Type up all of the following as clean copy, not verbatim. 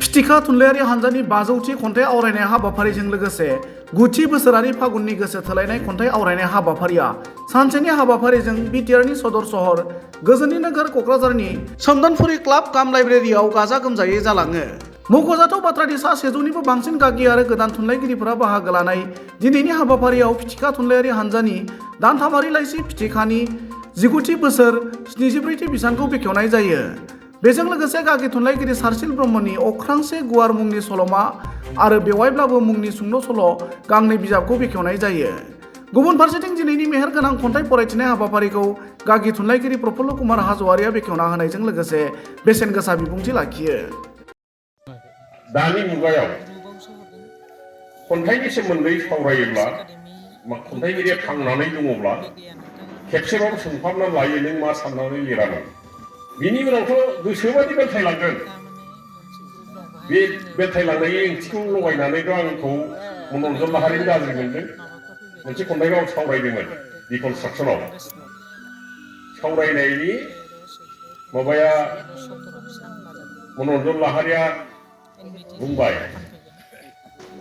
फिथिखा थुनलाइयारि हान्जानि 500थि खन्थाइ आवरायनाय हाबाफारिजों लोगोसे 9थि बोसोरारि फागुननि गोसो थोलायनाय खन्थाइ आवरायनाय हाबाफारिया सानसेनि हाबाफारिजों बिटिआरनि सदर सहर गोजोननि नोगोर क'क्राझारनि सोमदोनफुरि क्लाब काम लाइब्रेरियाव गाजा गोमजायै जालाङो। मख'जाथाव बाथ्रादि सा 100निबो बांसिन गागि आरो गोदान थुनलाइगिरिफोरा बाहागो लानाय दिनैनि हाबाफारियाव फिथिखा थुनलाइयारि हान्जानि दानथामारि लाइसि फिथिखानि 19थि बोसोर 74थि बिसानखौ बेखेवनाय जायो। बेजों लोगोसे गागि थुनलाइगिरि सार्सिल ब्रह्मनि अख्रांसे गुवार मुंनि सल'मा आरो बेवहायब्लाबो मुंनि सुंद' सल' गांनै बिजाबखौ बेखेवनाय जायो। गुबुन फारसेथिं दिनैनि मेहेरगोनां खन्थाइ फरायथिनाय हाबाफारिखौ गागि थुनलाइगिरि प्रफुल्ल कुमार हाज'वारिया बेखेवना होनायजों लोगोसे बेसेन गोसा बिबुंथि लाखियो। दानि मुगायाव खन्थाइनि सोमोन्दै सावरायोब्ला खन्थाइगिरिया थांनानै दङब्ला खेबसेबाबो सोंफाबना लायो नों मा साननानै लिरामोन। बिनि उनावथ' गोसोबादि बेलथायलांगोन। बे बेलथायलांनायनि ओंथिखौ लगायनानैथ' आंखौ मनरन्जन लाहारिनि गाज्रि मोनदों। मोनसे खन्थाइखौ आं सावरायदोंमोन डिकनस्ट्राक्सनाव। सावरायनायनि माबाया मनरन्जन लाहारिया बुंबाय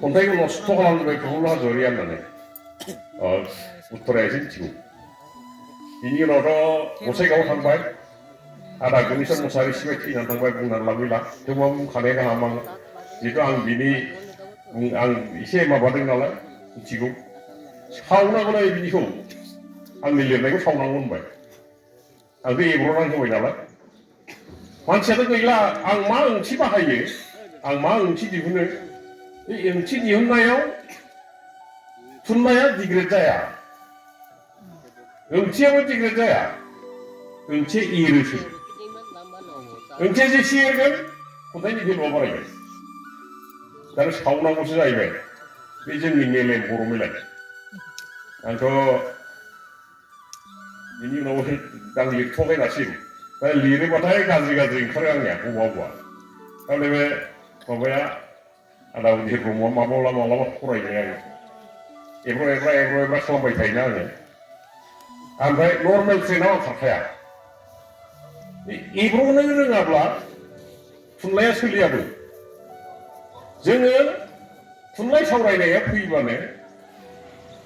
खन्थाइखौ नस्थ' खालामबाय प्रफुल्ल हाज'वारिया होननानै। उत्तरा एसे मिथिगौ। बिनि उनावथ' गसाइगावआव थांबाय। आदा गणेश मुसाहारि सिबाय थैनानै थांबाय बुंनानै लाबोला थेवबाबो बुंखानाय गाहाम आं जिहेतु आं बिनि आं एसे माबादों नालाय मिथिगौ। सावनांगौलाय बिनिखौ आंनि लिरनायखौ सावनांगौ होनबाय। आंथ' एब्र'नानै होबाय नालाय मानसियाथ' गैला आं मा ओंथि बाहायो आं मा ओंथि दिहुनो बे ओंथि दिहुननायाव थुनलाइया डिग्रेड जाया ओंथियाबो डिग्रेड जाया ओंथिया एरोसो ओंथिया जेसे एरगोन खन्थाइनि भेलुआ बारायगोन दा सावनांगौसो जाहैबाय बे जोंनि मेलेम बर' मेलेम आंथ' बिनि उनाव आं लिरथ'बाय दासिम दा लिरोबाथाय गाज्रि गाज्रि ओंखारो आंनिया बबेबा बबेबा थारमाने बे माबाया आदा उदिर ब्रह्मआ माब्लाबा फरायबाय आङो एब्रा खालामबाय थायोना आङो ओमफ्राय नर्मेल ट्रेनाव आं खारखाया एब्र'नो रोङाब्ला थुनलाइया सोलियाबो जोङो थुनलाइ सावरायनाया फैबानो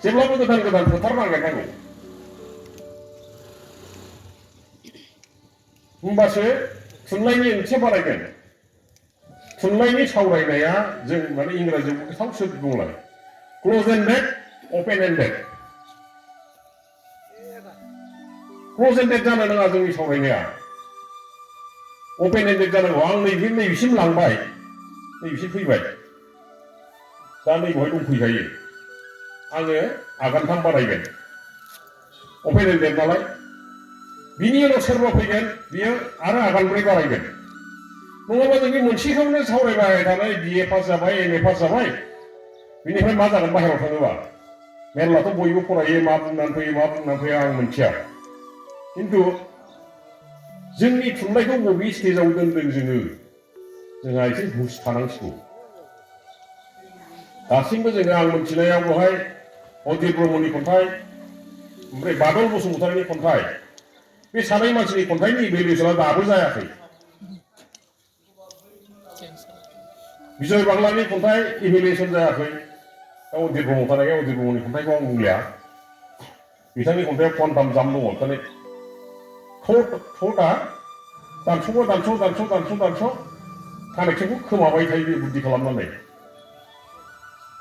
जेब्लाबो गोदान गोदान फोथार नागिरनांगौ होमबासो थुनलाइनि ओंथिया बारायगोन थुनलाइनि सावरायनाया जों माने इंराजियाव गोथाव सोदोब बुंलाङो क्लोज एन्डेड अपेन एन्डेड क्लोज एन्डेड जानो नाङा जोंनि सावरायनाया अपेन एन्डेड जानांगौ आं नैबेसिम लांबाय नैबेसिम फैबाय दा नैबेवहाय दंफैखायो आङो आगानथाम बारायगोन अपेन एन्डेड नालाय बिनि उनाव सोरबा फैगोन बियो आरो आगानब्रै बारायगोन नङाबा जोंनि मोनसेखौनो सावरायबाय थानाय बिए पास जाबाय एम ए पास जाबाय बिनिफ्राय मा जागोन बाहेरायाव थाङोबा मेरलाथ' बयबो फरायो मा बुंनानै फैयो आं मिथिया खिन्थु जोंनि थुनलाइखौ बबे स्टेजाव दोनदों जोंहा एसे हुस थानांसिगौ दासिमबो जोङो आं मिथिनायाव बेवहाय अदिर ब्रह्मनि खन्थाइ ओमफ्राय बादल बसुमतारिनि खन्थाइ बे सानै मानसिनि खन्थाइनि इभेलुएसना दाबो जायाखै बिजय बांलानि खन्थाइ इभेलुएसन जायाखै दा अदिर ब्रह्म थानायखाय अदिर ब्रह्मनि खन्थाइखौ आं बुंलिया बिथांनि खन्थाइयाव क्वान्टाम जाम दङ थारमाने थ'आ दानस' कानेक्सनखौ खोमाबाय थायो बे बुद्धि खालामनानै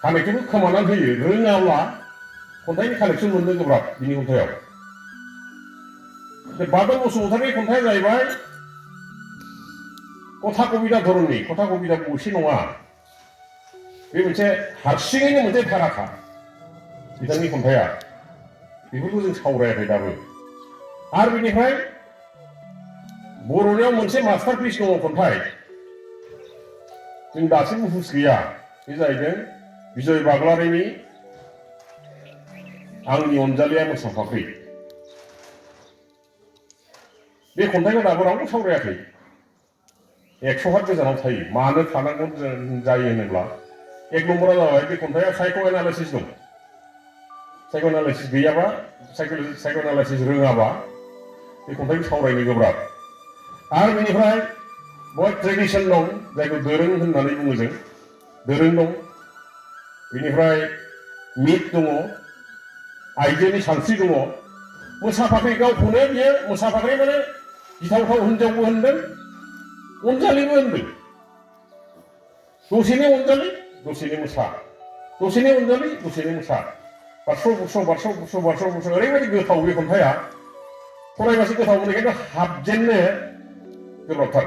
कानेक्सनखौ खोमानानै होयो रोङाब्ला खन्थाइनि कानेक्सन मोननो गोब्राब बिनि खन्थाइयाव बादल बसुमतारिनि खन्थाइया जाहैबाय कथा कबिता धरननि कथा कबिता गसे नङा बे मोनसे हारसिङैनो मोनसे धाराखा बिथांनि खन्थाइया बेफोरखौ जों सावरायाखै दाबो आरो बेनिफ्राय बर'नियाव मोनसे मास्टारपिस दङ खन्थाइ जों दासिमबो हुस गैया बे जाहैदों बिजय बाग्लारिनि आंनि अनजालिया मोसाफाख्रि बे खन्थाइखौ दाबो रावबो सावरायाखै 100 हात गोजानाव थायो मानो थानांगौ जायो होनोब्ला एक नम्बरा जाबाय बे खन्थाइया साइक' एनालाइसिस दं साइक' एनालाइसिस गैयाबा साइक' एनालाइसिस रोङाबा बे खन्थाइखौ सावरायनो गोब्राब आरो बेनिफ्राय बहाय ट्रेडिसन दं जायखौ दोरों होननानै बुङो जों दोरों दं बेनिफ्राय मिथ दङ आइजोनि सानस्रि दङ मोसाफाख्रि गावखौनो बियो मोसाफाख्रि माने गिथावथाव हिनजावबो होनदों अनजालिबो होनदों दसेनो अनजालि दसेनो मोसा दसेनो अनजालि दसेनो मोसा बारस' ओरैबायदि गोथाव बे खन्थाइया फरायबासो गोथाव मोनो खिन्थु हाबजेननो गोब्राबथार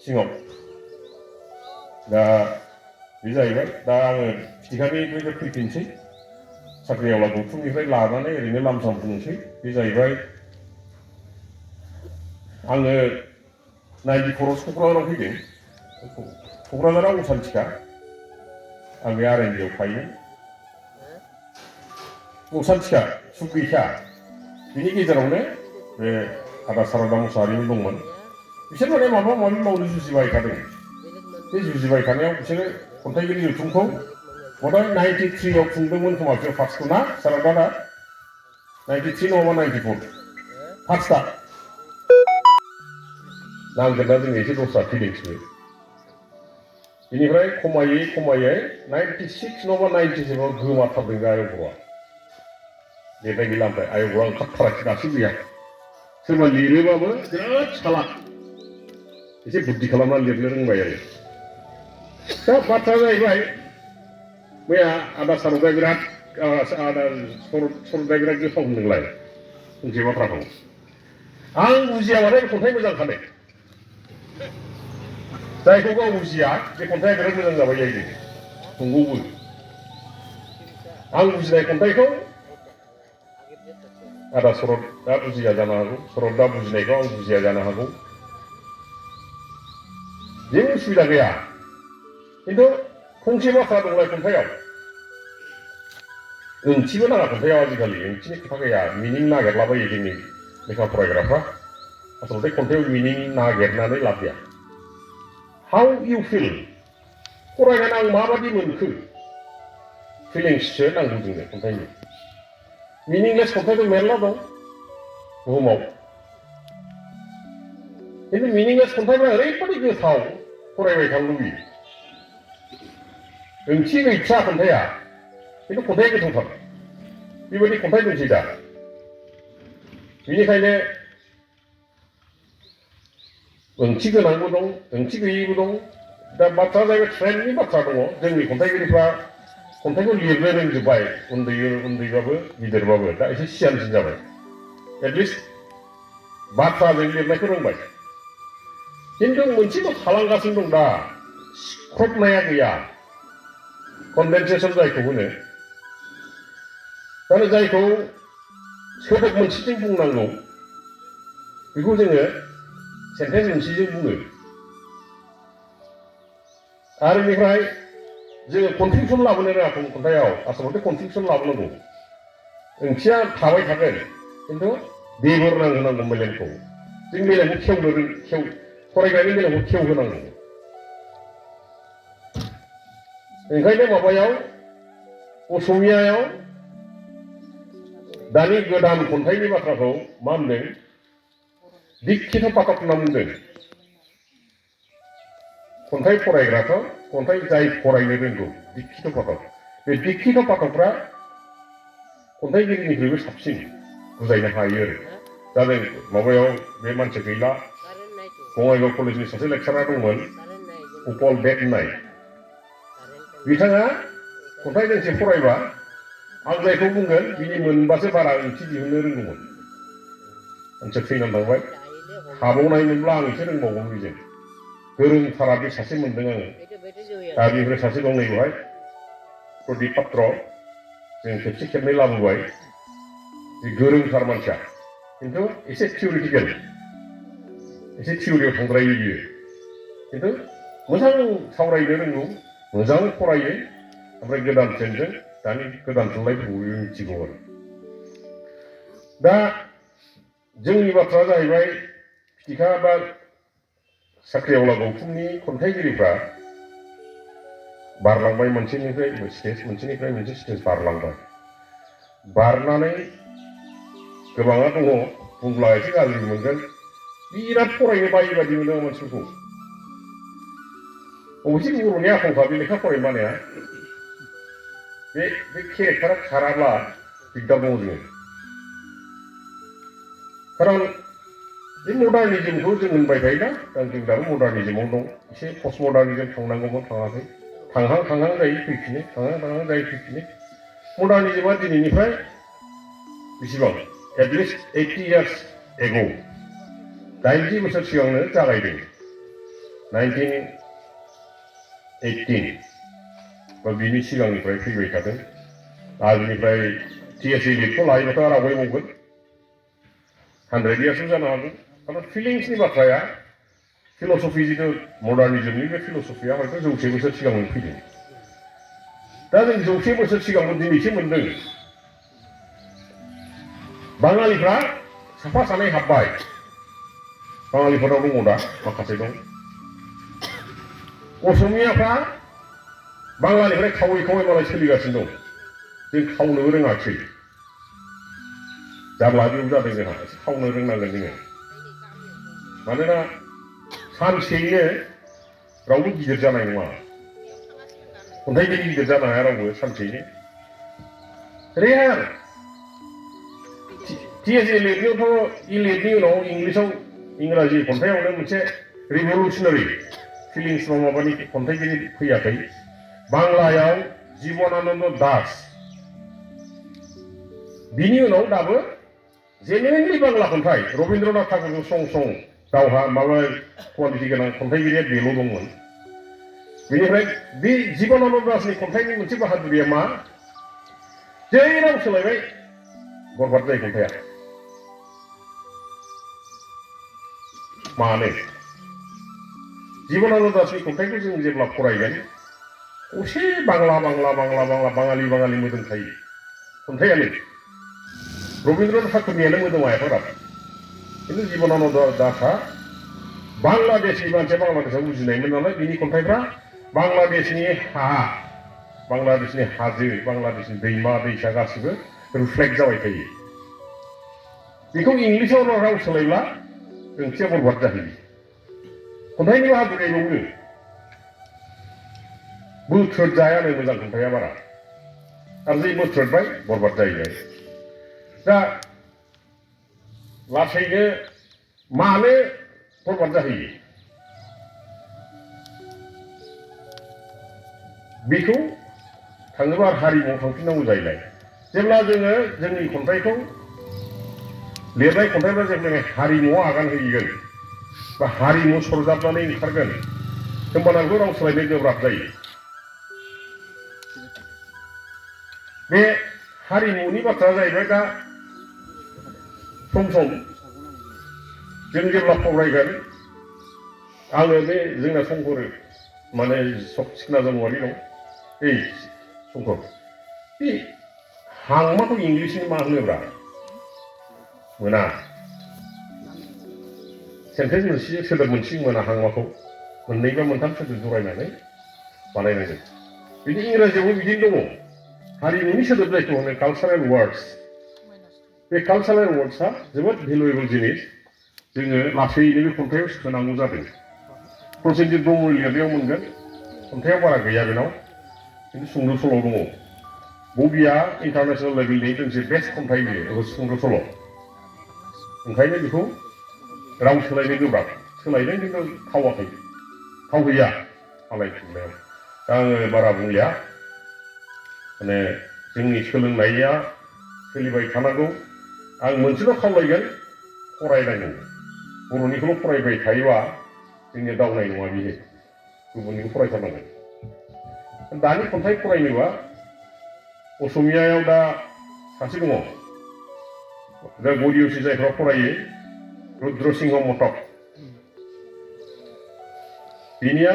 सिङाव दा बे जाहैबाय दा आङो फिथिखानिफ्राय फैफिनसै साख्रिआवला गौथुमनिफ्राय लानानै ओरैनो लामसाम बुंनोसै बे जाहैबाय आङो 94 क'क्राझाराव फैदों क'क्राझाराव असान्थिखा आं बे आरएनडिआव थायोमोन असान्थिखा सुगैखा बिनि गेजेरावनो बे आदा सारदा मुसाहारिमोन दंमोन बिसोर माने माबा माबि मावनो जुजिबाय थादों बे जुजिबाय थानायाव बिसोरो खन्थाइगिरि जथुमखौ मथा 93 आव खुंदोंमोन खोमा बिसोर फार्स्टखौ ना सारदा दा 93 नङाबा 94 फार्स्टआ नांगोन दा जों एसे दस्रा फिलिंसबो बेनिफ्राय खमायै 96 नङाबा 97 आव गोमाथारदों आय'गआ लिरनाय गैला ओमफ्राय आय'गआ ओंखारथाराखै दासिम गैया सोरबा लिरोबाबो बिराद सालाक एसे बुद्धि खालामना लिरनो रोंबाय आरो दा बाथ्राया जाहैबाय मैया आदा सारदाया बिराद आदा सरदाया बिराद गोथाव होनदोंलाय फंसे बाथ्राखौ आं बुजियाबाथाय खन्थाइ मोजांखानो जायखौ गाव बुजिया बे खन्थाइया बिराद मोजां जाबाय जाहैदों नंगौबो आं बुजिनाय खन्थाइखौ आदा सरदा बुजिया जानो हागौ सरदा बुजिनायखौ आं बुजिया जानो हागौ जेबो उसुबिदा गैया खिन्थु फंसे बाथ्रा दंलाय खन्थाइयाव ओंथिबो नाङा खन्थाइयाव आजिखालि ओंथिनि खोथा गैया मिनिं नागिरलाबायो जोंनि लेखा फरायग्राफ्रा आसलथे खन्थाइयाव मिनिं नागिरनानै लाब गैया हाउ इउ फिल फरायनानै आं माबादि मोनखो फिलिंससो नांगौ जोंनो खन्थाइनि मिनिंलेस खन्थाइबो मेरला दं बुहुमाव खिन्थु मिनिंलेस खन्थाइफ्रा ओरैबादि गोथाव फरायबाय थानो लुबैयो ओंथि गैथ्रा खन्थाइया खिन्थु खन्थाइया गोथावथार बेबायदि खन्थाइ दंसै दा बेनिखायनो ओंथि गोनांबो दं ओंथि गैयैबो दं दा बाथ्रा जाहैबाय ट्रेन्डनि बाथ्रा दङ जोंनि खन्थाइगिरिफ्रा खन्थाइखौ लिरनो रोंजोब्बाय उन्दैबाबो गिदिरबाबो दा एसे सियानसिन जाबाय एटलिस्ट बाथ्राजों लिरनायखौ रोंबाय खिन्थु मोनसेल' थालांगासिनो दं दा सिख्रबनाया गैया कन्डेन्सेसन जायखौ होनो दा जायखौ सोदोब मोनसेजों बुंनांगौ बेखौ जोङो सेन्टेन्स मोनसेजों बुङो आरो बेनिफ्राय जोङो कनफ्लिउसन लाबोनो रोङाखै खन्थाइयाव आसलथे कनफ्लिउसन लाबोनांगौ ओंथिया थाबाय थागोन खिन्थु बेगर नांगौ मेलेमखौ जों मेलेमखौ फरायग्रानि मेलेमखौ खेवहोनांगौ ओंखायनो माबायाव असमियायाव दानि गोदान खन्थाइनि बाथ्राखौ मा होनदों दिक्षित पाठक होनना बुंदों खन्थाइ फरायग्राखौ खन्थाइ जाय फरायनो रोंगौ दिक्षित पाठक बे दिक्षित पाठकफ्रा खन्थाइगिरिनिख्रुइबो साबसिन बुजायनो हायो आरो दा जों माबायाव बे मानसि गैला बङाइगाव कलेजनि सासे लेक्सारार दंमोन उपल बेग होननाय बिथाङा खन्थाइ दोंसे फरायबा आं जायखौ बुंगोन बिनि मोनबासो बारा ओंथि दिहुननो रोंगौमोन मानसिया थैनानै थांबाय हाबावनाय मोनब्ला आं एसे रोंबावगौमोन बेजों गोरोंथारा बे सासे मोनदों आङो दा बेनिफ्राय सासे दं नै बेवहाय प्रदीप पात्र जों खेबसे खेबनै लाबोबाय बे गोरोंथार मानसिया खिन्थु एसे थिउरिटिकेल एसे थिउरियाव थांद्रायो बियो खिन्थु मोजां सावरायनो रोंगौ मोजां फरायो ओमफ्राय गोदान ट्रेन्डजों दानि गोदान थुनलाइफोरखौ मिथिगौ आरो दा जोंनि बाथ्राया जाहैबाय फिथिखा बा साख्रिआवला गौथुमनि खन्थाइगिरिफ्रा बारलांबाय मोनसेनिफ्राय मोनसे स्टेज बारलांबाय बारनानै गोबाङा दङ बुंब्ला एसे गाज्रि मोनगोन बिराद फरायनो बायि बायदि मोनो मानसिफोरखौ अबयसे बर'नि आखलखा बे लेखा फरायमानाया बे केरेक्टारा खाराब्ला दिगदार दङ जोङो खारन बे मडार्निजमखौ जों होनबाय थायोना जों दाबो मडार्निजमाव दं एसे पस्ट मडार्निजम थांनांगौमोन थाङाखै थांहां जायो फैफिनो थांहां जायो फैफिनो मडार्निजमा दिनैनिफ्राय बेसेबां एटलिस्ट 80 years एगौ 90 बोसोर सिगांनो जागायदों 1918 बा बिनि सिगांनिफ्राय फैबाय थादों आजिनिफ्राय TSA लिटखौ लायोबाथ' आरो आवगायबावगोन 100 years जानो हागौ खारन फिलिंसनि बाथ्राया फिलसफि जिथु मडार्निजमनि बे फिलसफिया हयथ' 100 बोसोर सिगांनो फैदों दा जों 100 बोसोर सिगांनो दिनैसो मोनदों बाङालिफ्रा साफा सानै हाब्बाय बाङालिफोराव दङ दा माखासे दं असमियाफ्रा बांलानिफ्राय खावै मालाय सोलिगासिनो दं जों खावनोबो रोङाखै जाब्ला बेयाव जादों जोंहा एसे खावनो रोंनांगोन जोङो मानोना सानसेयैनो रावबो गिदिर जानाय नङा खन्थाइगिरि गिदिर जानो हाया रावबो सानसेयैनो रेयार TSA लिरनायावथ' लिरनि उनाव इंलिसाव इंराजि खन्थाइयावनो मोनसे रिभलुसनारि फिलिंस बा माबानि खन्थाइगिरि फैयाखै बांलायाव जीवनानन्द दास बिनि उनाव दाबो जेनेरेलि बांला खन्थाइ रबीन्द्रनाथ ठाकुरजों सं दावहा माबा कुवालिटि गोनां खन्थाइगिरिया बेल' दंमोन बेनिफ्राय बे जीवनानन्द दासनि खन्थाइनि मोनसे बाहादुरिया मा जै राव सोलायबाय बरबाद जायो खन्थाइया मानो जीवनानन्द दासनि खन्थाइखौ जों जेब्ला फरायगोन असे बांला बाङालि मोदोमखायो खन्थाइयानो रबीन्द्रनाथ ठाकुरनियानो मोदोमा एफाग्राब खिन्थु जीवनानन्द दासआ बांलादेशनि मानसिया बांलादेशआव बुजिनायमोन नालाय बिनि खन्थाइफ्रा बांलादेशनि हाजो बांलादेशनि दैमा दैसा गासिबो रिफ्लेक्ट जाबाय थायो बेखौ इंलिसाव राव सोलायब्ला ओंथिया बरबाद जाहैयो खन्थाइनि बाहादुरिया बेयावनो बोथ्रोद जायानो मोजां खन्थाइया बारा आरो जै बोथ्रोदबाय बरबाद जाहैबाय दा लासैनो मानो बरबाद जाहैयो बेखौ थाङोबा हारिमुआव थांफिननांगौ जाहैलाय जेब्ला जोङो जोंनि खन्थाइखौ लिरनाय खन्थाइफ्रा जेब्ला हारिमुआव आगान होगोन बा हारिमु सरजाबनानै ओंखारगोन होमबाना बेखौ राव सोलायनो गोब्राब जायो बे हारिमुनि बाथ्राया जाहैबाय दा सम जों जेब्ला फरायगोन आङो बे जोंना शंकर माने सिखना जमुवारि दं बे शंकर बे हांमाखौ इंलिसनि मा होनोब्रा मोना सेन्टेन्स मोनसे सोदोब मोनसे मोना हांमाखौ मोननै बा मोनथाम सोदोब जरायनानै बानायनांगोन बिदि इंराजियावबो बिदिनो दङ हारिमुनि सोदोब जायखौ होनो कालचारेल वार्डस बे कालचारेल वार्डसआ जोबोद भेलुएबल जिनिस जोङो लासैनो बे खन्थाइयाव सोनांगौ जादों प्रसेनजित ब्रह्म लिरनायाव मोनगोन खन्थाइयाव बारा गैया बेनाव खिन्थु सुंद' सल' दङ बबिया इन्टारनेसनेल लेभेलनि दोंसे बेस्ट खन्थाइ बियो सुंद' सल' ओंखायनो बेखौ राव सोलायनो गोब्राब सोलायदों खिन्थु थावाखै थावहैया हालाय थुनलाइयाव दा आङो बारा बुंलिया माने जोंनि सोलोंनाया सोलिबाय थानांगौ आं मोनसेल' खावलायगोन फरायनांगौ बर'निखौल' फरायबाय थायोबा जोंनिया दावनाय नङा बियो गुबुननिखौ फरायथारनांगोन दानि खन्थाइ फरायनोबा असमियायाव दा सासे दङ दा गरियसि जायफ्रा फरायो रुद्र सिंह मटक बिनिया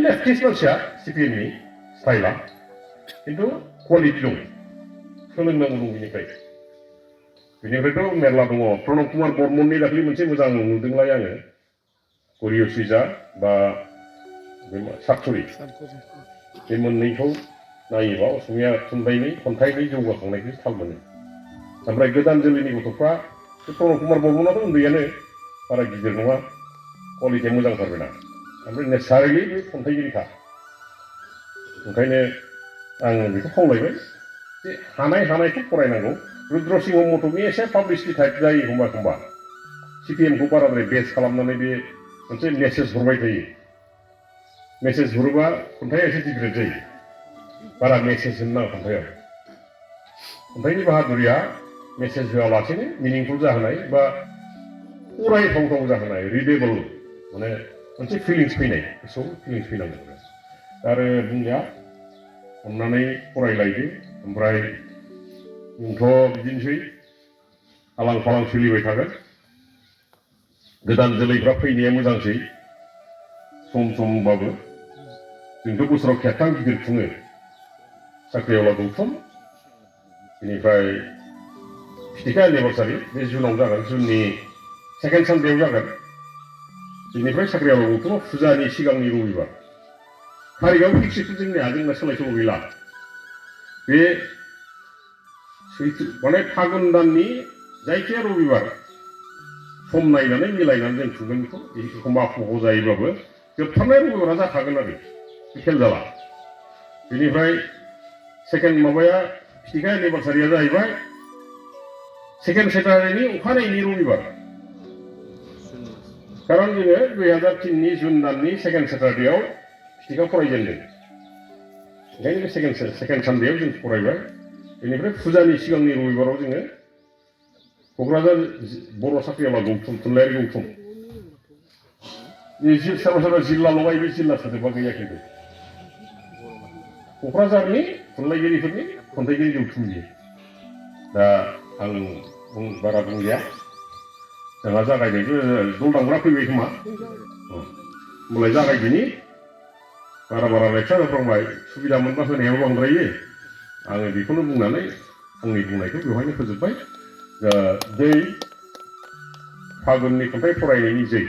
लेफ्टिस्ट मानसिया सिपिएमनि स्टाइला खिन्थु क्वालिटि दं सोलोंनांगौ दं बिनिफ्रायथ' मेरला दङ प्रणब कुमार बर्मननि दाख्लै मोनसे मोजां नुदोंलाय आङो गरियसिजा बा सातसरि बे मोननैखौ नायोबा असमिया थुनलाइनि खन्थाइनि जौगाखांनायखौ थाल मोनो ओमफ्राय गोदान जोलैनि गथ'फ्रा बे प्रणब कुमार बर्मनाथ' उन्दैयानो बारा गिदिर नङा क्वालिटिया मोजांथार बेना ओमफ्राय नेचारेलि बे खन्थाइगिरिखा ओंखायनो आं बेखौ खावलायबाय जे हानायखौ फरायनांगौ रुद्र सिंह मथ'नि एसे पाब्लिसिटि टाइप जायो एखमबा सिपिएमखौ बाराद्राय बेस खालामनानै बे मोनसे मेसेज हरबाय थायो मेसेज हरोबा खन्थाइया एसे डिग्रेड जायो बारा मेसेज होनो नाङा खन्थाइयाव खन्थाइनि बाहादुरिया मेसेज होआलासेनो मिनिंफुल जाहोनाय बा अरायथावथाव जाहोनाय रिडेबल माने मोनसे फिलिंस फैनाय गोसोआव फिलिंस फैनांगौ आरो बुंनाया अन्नानै फरायलायदो ओमफ्राय जोंथ' बिदिनोसै आलां फालां सोलिबाय थागोन गोदान जोलैफ्रा फैनाया मोजांसै समबाबो जोंथ' बोसोराव खेबथाम गिदिर खुङो साख्रिआवला गौथुम बेनिफ्राय फिथिखा एनिभार्सारि बे जुनाव जागोन जुननि सेकेन्ड सानडेआव जागोन बेनिफ्राय साख्रिआवला गौथुमाव फुजानि सिगांनि रबिबार थारिखआव फिक्सथ' जोंना सोलाय सोल' गैला बे माने फागुन दाननि जायखिया रबिबार सम नायनानै मिलायनानै जों खुंगोन बेखौ एखमबा आखुखौ जायोब्लाबो जोबथारनाय रबिबारा जाखागोन आरो फेल जाला बेनिफ्राय सेकेन्ड माबाया फिथिखा एनिभार्सारिया जाहैबाय सेकेन्ड सेटारडेनि अखानायैनि रबिबार खारन जोङो 2003नि जुन दाननि सेकेन्ड सेटारडेआव फिथिखा फरायजेनदों ओंखायनो बे सेकेन्ड सानडेआव जों फरायबाय बेनिफ्राय फुजानि सिगांनि रबिबाराव जोङो क'क्राझार बर' साख्रिआवला गौथुम थुनलाइयारि गौथुम सोरबा सोरबा जिल्ला लगाय बे जिल्ला सोदोबा गैया खिन्थु क'क्राझारनि थुनलाइगिरिफोरनि खन्थाइगिरि गौथुम बियो दा आं बारा बुंलिया जोंहा जागायनायबो दल दामग्रा फैबाय खोमा होमबालाय जागायदिनि बारा लेक्सार होफ्रांबाय सुबिदा मोनबा होनायाव बांद्रायो आङो बेखौनो बुंनानै आंनि बुंनायखौ बेवहायनो फोजोबबाय जै फागुननि खन्थाइ फरायनायनि जै